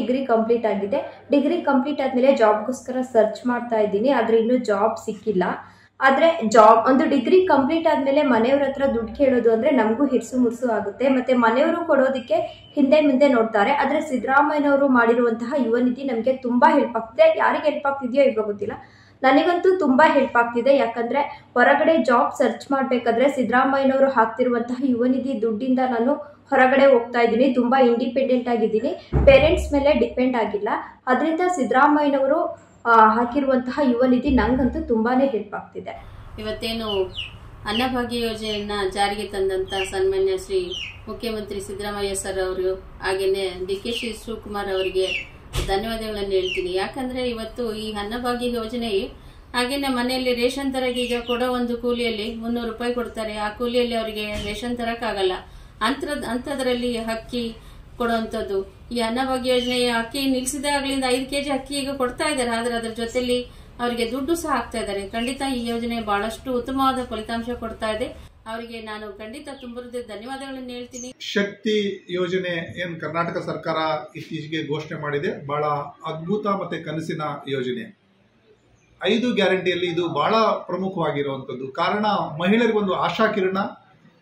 Degree complete ಆಗಿದೆ. Degree complete ಆದಮೇಲೆ ಜಾಬ್ಗೋಸ್ಕರ search ಮಾಡ್ತಾ ಇದ್ದೀನಿ, ಆದರೆ ಇನ್ನೂ ಜಾಬ್ ಸಿಕ್ಕಿಲ್ಲ. ಆದರೆ ಒಂದು ಡಿಗ್ರಿ ಕಂಪ್ಲೀಟ್ ಆದಮೇಲೆ ಮನೆಯವ್ರ ಹತ್ರ ದುಡ್ಡು ಕೇಳೋದು ಅಂದರೆ ನಮಗೂ ಹಿಡ್ಸು ಮುರ್ಸು ಆಗುತ್ತೆ, ಮತ್ತು ಮನೆಯವರು ಕೊಡೋದಕ್ಕೆ ಹಿಂದೆ ಮುಂದೆ ನೋಡ್ತಾರೆ. ಆದರೆ ಸಿದ್ದರಾಮಯ್ಯನವರು ಮಾಡಿರುವಂತಹ ಯುವ ನಿಧಿ ನಮಗೆ ತುಂಬ ಹೆಲ್ಪ್ ಆಗ್ತಿದೆ. ಯಾರಿಗೆ ಹೆಲ್ಪ್ ಆಗ್ತಿದೆಯೋ ಇವಾಗ ಗೊತ್ತಿಲ್ಲ, ನನಗಂತೂ ತುಂಬ ಹೆಲ್ಪ್ ಆಗ್ತಿದೆ. ಯಾಕಂದರೆ ಹೊರಗಡೆ ಜಾಬ್ ಸರ್ಚ್ ಮಾಡಬೇಕಾದ್ರೆ ಸಿದ್ದರಾಮಯ್ಯನವರು ಹಾಕ್ತಿರುವಂತಹ ಯುವ ನಿಧಿ ದುಡ್ಡಿಂದ ನಾನು ಹೊರಗಡೆ ಹೋಗ್ತಾ ಇದ್ದೀನಿ. ತುಂಬ ಇಂಡಿಪೆಂಡೆಂಟ್ ಆಗಿದ್ದೀನಿ, ಪೇರೆಂಟ್ಸ್ ಮೇಲೆ ಡಿಪೆಂಡ್ ಆಗಿಲ್ಲ. ಅದರಿಂದ ಸಿದ್ದರಾಮಯ್ಯನವರು ಹಾಕಿರುವಂತಹ ಯುವ ನಿಧಿ ನಂಗಂತೂ ತುಂಬಾನೇ ಹೆಲ್ಪ್ ಆಗ್ತಿದೆ. ಇವತ್ತೇನು ಅನ್ನಭಾಗ್ಯ ಯೋಜನೆಯನ್ನ ಜಾರಿಗೆ ತಂದಂತ ಸನ್ಮಾನ್ಯ ಶ್ರೀ ಮುಖ್ಯಮಂತ್ರಿ ಸಿದ್ದರಾಮಯ್ಯ ಸರ್ ಅವರು ಹಾಗೇನೆ ಡಿ.ಕೆ. ಶಿವಕುಮಾರ್ ಅವರಿಗೆ ಧನ್ಯವಾದಗಳನ್ನು ಹೇಳ್ತೀನಿ. ಯಾಕಂದ್ರೆ ಇವತ್ತು ಈ ಅನ್ನಭಾಗ್ಯ ಯೋಜನೆ ಹಾಗೇನೆ ಮನೆಯಲ್ಲಿ ರೇಷನ್ ತರಗೆ ಈಗ ಕೊಡೋ ಒಂದು ಕೂಲಿಯಲ್ಲಿ 300 ರೂಪಾಯಿ ಕೊಡ್ತಾರೆ. ಆ ಕೂಲಿಯಲ್ಲಿ ಅವರಿಗೆ ರೇಷನ್ ತರಕ್ಕಾಗಲ್ಲ. ಅಂಥದ್ರಲ್ಲಿ ಅಕ್ಕಿ ಕೊಡುವಂಥದ್ದು ಈ ಅನ್ನಭಾಗ್ಯ ಯೋಜನೆಯ ಅಕ್ಕಿ ನಿಲ್ಲಿಸಿದಾಗ್ಲಿಂದ 5 ಕೆಜಿ ಅಕ್ಕಿ ಈಗ ಕೊಡ್ತಾ ಇದ್ದಾರೆ. ಆದ್ರೆ ಅದರ ಜೊತೆಲಿ ಅವರಿಗೆ ದುಡ್ಡು ಸಹ ಹಾಕ್ತಾ ಇದ್ದಾರೆ. ಖಂಡಿತ ಈ ಯೋಜನೆ ಬಹಳಷ್ಟು ಉತ್ತಮವಾದ ಫಲಿತಾಂಶ ಕೊಡ್ತಾ ಇದೆ. ಅವರಿಗೆ ನಾನು ಖಂಡಿತ ತುಂಬ ಧನ್ಯವಾದಗಳನ್ನು ಹೇಳ್ತೀನಿ. ಶಕ್ತಿ ಯೋಜನೆ ಏನು ಕರ್ನಾಟಕ ಸರ್ಕಾರ ಇತ್ತೀಚೆಗೆ ಘೋಷಣೆ ಮಾಡಿದೆ, ಬಹಳ ಅದ್ಭುತ ಮತ್ತೆ ಕನಸಿನ ಯೋಜನೆ. 5 ಗ್ಯಾರಂಟಿಯಲ್ಲಿ ಇದು ಬಹಳ ಪ್ರಮುಖವಾಗಿರುವಂಥದ್ದು. ಕಾರಣ ಮಹಿಳೆಯರಿಗೊಂದು ಆಶಾಕಿರಣ,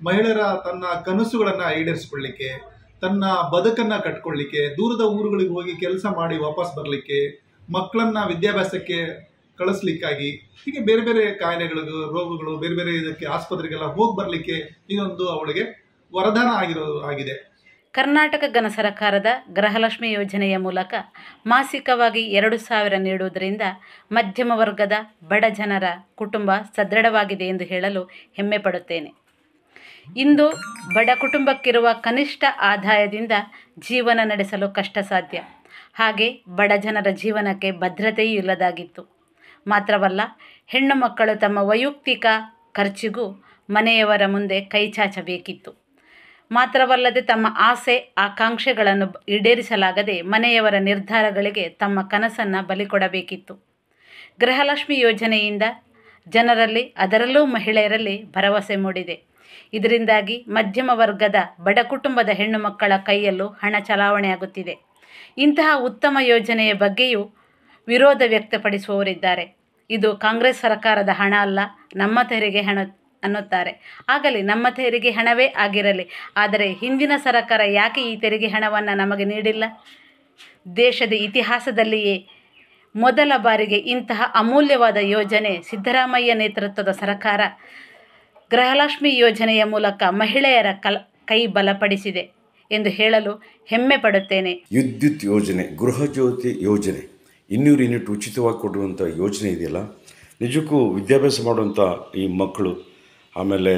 ಮಹಿಳೆಯರ ತನ್ನ ಕನಸುಗಳನ್ನ ಈಡೇರಿಸಿಕೊಳ್ಳಿಕ್ಕೆ, ತನ್ನ ಬದುಕನ್ನ ಕಟ್ಕೊಳ್ಳಿಕ್ಕೆ, ದೂರದ ಊರುಗಳಿಗೆ ಹೋಗಿ ಕೆಲಸ ಮಾಡಿ ವಾಪಸ್ ಬರಲಿಕ್ಕೆ, ಮಕ್ಕಳನ್ನ ವಿದ್ಯಾಭ್ಯಾಸಕ್ಕೆ ಕಳಿಸ್ಲಿಕ್ಕಾಗಿ, ಹೀಗೆ ಬೇರೆ ಬೇರೆ ಕಾಯಿಲೆಗಳು, ರೋಗಗಳು, ಬೇರೆ ಬೇರೆ ಇದಕ್ಕೆ ಆಸ್ಪತ್ರೆಗೆಲ್ಲ ಹೋಗಿ ಬರಲಿಕ್ಕೆ ಇದೊಂದು ಅವಳಿಗೆ ವರದಾನ ಆಗಿದೆ. ಕರ್ನಾಟಕ ಘನ ಸರ್ಕಾರದ ಗೃಹಲಕ್ಷ್ಮಿ ಯೋಜನೆಯ ಮೂಲಕ ಮಾಸಿಕವಾಗಿ 2,000 ನೀಡುವುದರಿಂದ ಮಧ್ಯಮ ವರ್ಗದ ಬಡ ಜನರ ಕುಟುಂಬ ಸದೃಢವಾಗಿದೆ ಎಂದು ಹೇಳಲು ಹೆಮ್ಮೆ ಪಡುತ್ತೇನೆ. ಇಂದು ಬಡ ಕುಟುಂಬಕ್ಕಿರುವ ಕನಿಷ್ಠ ಆದಾಯದಿಂದ ಜೀವನ ನಡೆಸಲು ಕಷ್ಟ ಸಾಧ್ಯ. ಹಾಗೆ ಬಡ ಜನರ ಜೀವನಕ್ಕೆ ಭದ್ರತೆಯೂ ಇಲ್ಲದಾಗಿತ್ತು. ಮಾತ್ರವಲ್ಲ, ಹೆಣ್ಣು ಮಕ್ಕಳು ತಮ್ಮ ವೈಯಕ್ತಿಕ ಖರ್ಚಿಗೂ ಮನೆಯವರ ಮುಂದೆ ಕೈ ಚಾಚಬೇಕಿತ್ತು. ಮಾತ್ರವಲ್ಲದೆ ತಮ್ಮ ಆಸೆ ಆಕಾಂಕ್ಷೆಗಳನ್ನು ಈಡೇರಿಸಲಾಗದೆ ಮನೆಯವರ ನಿರ್ಧಾರಗಳಿಗೆ ತಮ್ಮ ಕನಸನ್ನು ಬಲಿಕೊಡಬೇಕಿತ್ತು. ಗೃಹಲಕ್ಷ್ಮಿ ಯೋಜನೆಯಿಂದ ಜನರಲ್ಲಿ, ಅದರಲ್ಲೂ ಮಹಿಳೆಯರಲ್ಲಿ ಭರವಸೆ ಮೂಡಿದೆ. ಇದರಿಂದಾಗಿ ಮಧ್ಯಮ ವರ್ಗದ ಬಡ ಕುಟುಂಬದ ಹೆಣ್ಣು ಮಕ್ಕಳ ಕೈಯಲ್ಲೂ ಹಣ ಚಲಾವಣೆಯಾಗುತ್ತಿದೆ. ಇಂತಹ ಉತ್ತಮ ಯೋಜನೆಯ ಬಗ್ಗೆಯೂ ವಿರೋಧ ವ್ಯಕ್ತಪಡಿಸುವವರಿದ್ದಾರೆ. ಇದು ಕಾಂಗ್ರೆಸ್ ಸರ್ಕಾರದ ಹಣ ಅಲ್ಲ, ನಮ್ಮ ತೆರಿಗೆ ಹಣ ಅನ್ನುತ್ತಾರೆ. ಆಗಲಿ, ನಮ್ಮ ತೆರಿಗೆ ಹಣವೇ ಆಗಿರಲಿ. ಆದರೆ ಹಿಂದಿನ ಸರ್ಕಾರ ಯಾಕೆ ಈ ತೆರಿಗೆ ಹಣವನ್ನು ನಮಗೆ ನೀಡಿಲ್ಲ? ದೇಶದ ಇತಿಹಾಸದಲ್ಲಿಯೇ ಮೊದಲ ಬಾರಿಗೆ ಇಂತಹ ಅಮೂಲ್ಯವಾದ ಯೋಜನೆ ಸಿದ್ದರಾಮಯ್ಯ ನೇತೃತ್ವದ ಸರ್ಕಾರ ಗೃಹಲಕ್ಷ್ಮಿ ಯೋಜನೆಯ ಮೂಲಕ ಮಹಿಳೆಯರ ಕೈ ಬಲಪಡಿಸಿದೆ ಎಂದು ಹೇಳಲು ಹೆಮ್ಮೆ ಪಡುತ್ತೇನೆ. ವಿದ್ಯುತ್ ಯೋಜನೆ, ಗೃಹಜ್ಯೋತಿ ಯೋಜನೆ, 200 ಯೂನಿಟ್ ಉಚಿತವಾಗಿ ಕೊಡುವಂಥ ಯೋಜನೆ ಇದೆಯಲ್ಲ, ನಿಜಕ್ಕೂ ವಿದ್ಯಾಭ್ಯಾಸ ಮಾಡುವಂಥ ಈ ಮಕ್ಕಳು, ಆಮೇಲೆ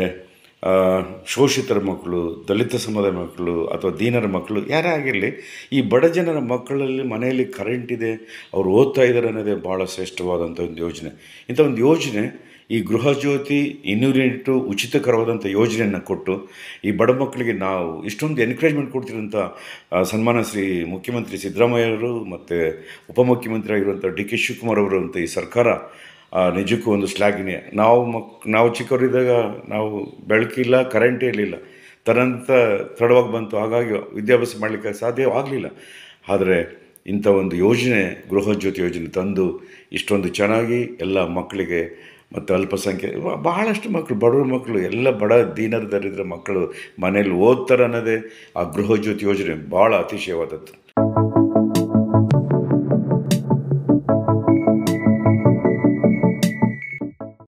ಶೋಷಿತರ ಮಕ್ಕಳು, ದಲಿತ ಸಮುದಾಯ ಮಕ್ಕಳು ಅಥವಾ ದೀನರ ಮಕ್ಕಳು ಯಾರೇ ಆಗಿರಲಿ, ಈ ಬಡ ಜನರ ಮಕ್ಕಳಲ್ಲಿ ಮನೆಯಲ್ಲಿ ಕರೆಂಟ್ ಇದೆ, ಅವರು ಓದ್ತಾ ಇದ್ದಾರೆ ಅನ್ನೋದೇ ಭಾಳ ಶ್ರೇಷ್ಠವಾದಂಥ ಒಂದು ಯೋಜನೆ. ಇಂಥ ಒಂದು ಯೋಜನೆ, ಈ ಗೃಹಜ್ಯೋತಿ 200 ಯೂನಿಟ್ ಉಚಿತಕರವಾದಂಥ ಯೋಜನೆಯನ್ನು ಕೊಟ್ಟು ಈ ಬಡ ಮಕ್ಕಳಿಗೆ ನಾವು ಇಷ್ಟೊಂದು ಎನ್ಕರೇಜ್ಮೆಂಟ್ ಕೊಡ್ತಿರೋಂಥ ಸನ್ಮಾನ ಶ್ರೀ ಮುಖ್ಯಮಂತ್ರಿ ಸಿದ್ದರಾಮಯ್ಯವರು ಮತ್ತು ಉಪಮುಖ್ಯಮಂತ್ರಿ ಆಗಿರುವಂಥ ಡಿ.ಕೆ. ಶಿವಕುಮಾರ್ ಅವರು ಅಂತ ಈ ಸರ್ಕಾರ ನಿಜಕ್ಕೂ ಒಂದು ಶ್ಲಾಘನೀಯ. ನಾವು ಚಿಕ್ಕವರಿದ್ದಾಗ ನಾವು ಬೆಳಕಿಲ್ಲ, ಕರೆಂಟೇ ಇರಲಿಲ್ಲ, ತಡವಾಗಿ ಬಂತು, ಹಾಗಾಗಿ ವಿದ್ಯಾಭ್ಯಾಸ ಮಾಡಲಿಕ್ಕೆ ಸಾಧ್ಯವಾಗಲಿಲ್ಲ. ಆದರೆ ಇಂಥ ಒಂದು ಯೋಜನೆ, ಗೃಹಜ್ಯೋತಿ ಯೋಜನೆ ತಂದು ಇಷ್ಟೊಂದು ಚೆನ್ನಾಗಿ ಎಲ್ಲ ಮಕ್ಕಳಿಗೆ ಮತ್ತು ಅಲ್ಪಸಂಖ್ಯಾತ ಬಹಳಷ್ಟು ಮಕ್ಕಳು, ಬಡವ್ರ ಮಕ್ಕಳು, ಎಲ್ಲ ಬಡ ದೀನರ ದರಿದ್ರ ಮಕ್ಕಳು ಮನೇಲಿ ಓದ್ತಾರೆ ಅನ್ನೋದೇ ಆ ಗೃಹಜ್ಯೋತಿ ಯೋಜನೆ ಭಾಳ ಅತಿಶಯವಾದದ್ದು.